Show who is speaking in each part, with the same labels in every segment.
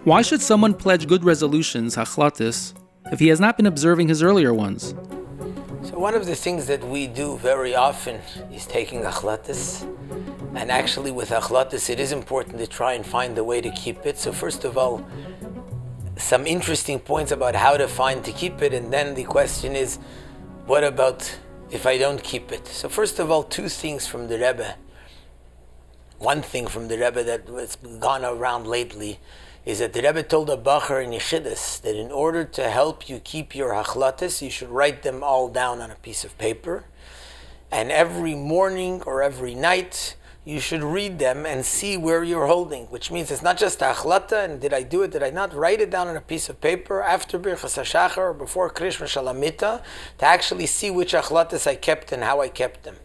Speaker 1: Why should someone pledge good resolutions, hachlatos, if he has not been observing his earlier ones?
Speaker 2: So one of the things that we do very often is taking hachlatos. And actually with hachlatos, it is important to try and find a way to keep it. So first of all, some interesting points about how to find to keep it. And then the question is, what about if I don't keep it? So first of all, two things from the Rebbe. One thing from the Rebbe that has gone around lately is that the Rebbe told a bacher in Yeshidus that in order to help you keep your hachlatos, you should write them all down on a piece of paper. And every morning or every night, you should read them and see where you're holding, which means it's not just a hachlata, and did I do it, did I not? Write it down on a piece of paper after Birchas HaShachar or before Krishma Shalamita to actually see which hachlatas I kept and how I kept them.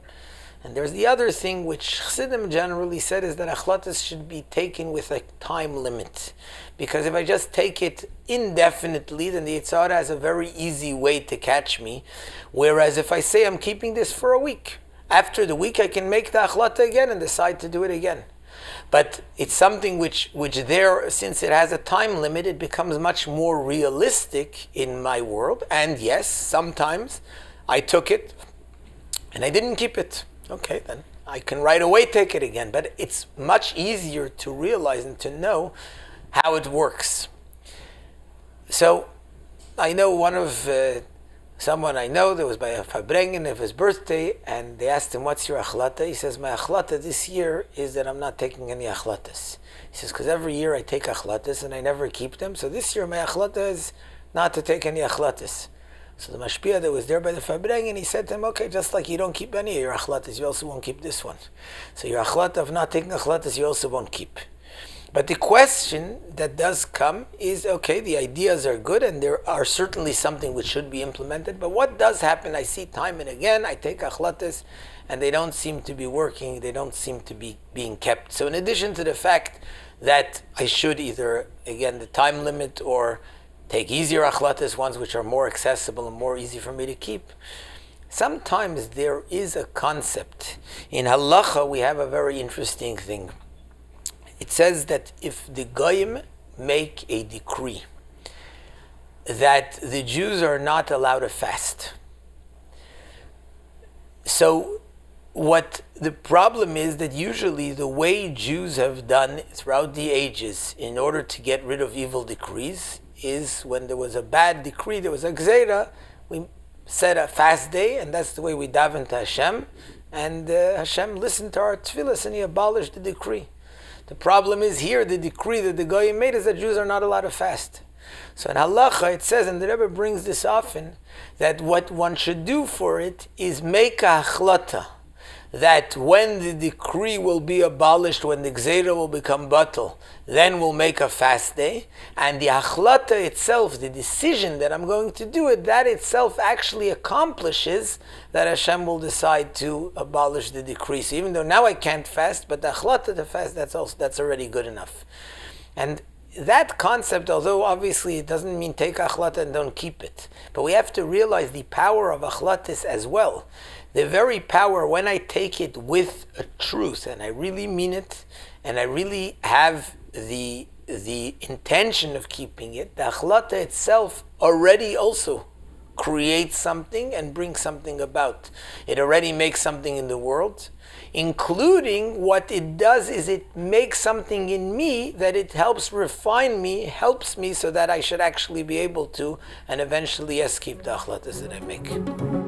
Speaker 2: And there's the other thing which Chassidim generally said is that hachlatos should be taken with a time limit. Because if I just take it indefinitely, then the Yitzhar has a very easy way to catch me. Whereas if I say I'm keeping this for a week, after the week I can make the hachlata again and decide to do it again. But it's something which there, since it has a time limit, it becomes much more realistic in my world. And yes, sometimes I took it and I didn't keep it. Okay, then I can right away take it again. But it's much easier to realize and to know how it works. So I know one of someone I know that was by a Fabrengen of his birthday, and they asked him, what's your hachlata? He says, my hachlata this year is that I'm not taking any hachlatas. He says, because every year I take hachlatas and I never keep them. So this year my hachlata is not to take any hachlatas. So the mashpia that was there by the Fabrengen, he said to him, okay, just like you don't keep any of your hachlatas, you also won't keep this one. So your hachlata of not taking hachlatas, you also won't keep. But the question that does come is, okay, the ideas are good and there are certainly something which should be implemented, but what does happen? I see time and again, I take hachlatas and they don't seem to be working, they don't seem to be being kept. So in addition to the fact that I should either, again, the time limit or take easier hachlatas, ones which are more accessible and more easy for me to keep, sometimes there is a concept. In halacha, we have a very interesting thing. It says that if the goyim make a decree that the Jews are not allowed to fast, so what the problem is that usually the way Jews have done throughout the ages in order to get rid of evil decrees is when there was a bad decree, there was a gzeira, we set a fast day, and that's the way we daven to Hashem, and Hashem listened to our tefillas and he abolished the decree. The problem is here, the decree that the Goyim made is that Jews are not allowed to fast. So in halacha it says, and the Rebbe brings this often, that what one should do for it is make a hachlata, that when the decree will be abolished, when the gzeira will become batal, then we'll make a fast day. And the hachlata itself, the decision that I'm going to do it, that itself actually accomplishes that Hashem will decide to abolish the decree. So even though now I can't fast, but the hachlata to fast, that's already good enough. And that concept, although obviously it doesn't mean take hachlata and don't keep it, but we have to realize the power of hachlatas as well. The very power when I take it with a truth, and I really mean it, and I really have the intention of keeping it, the hachlata itself already also creates something and brings something about. It already makes something in the world, including what it does is it makes something in me that it helps refine me, helps me so that I should actually be able to, and eventually, yes, keep the hachlatas that I make.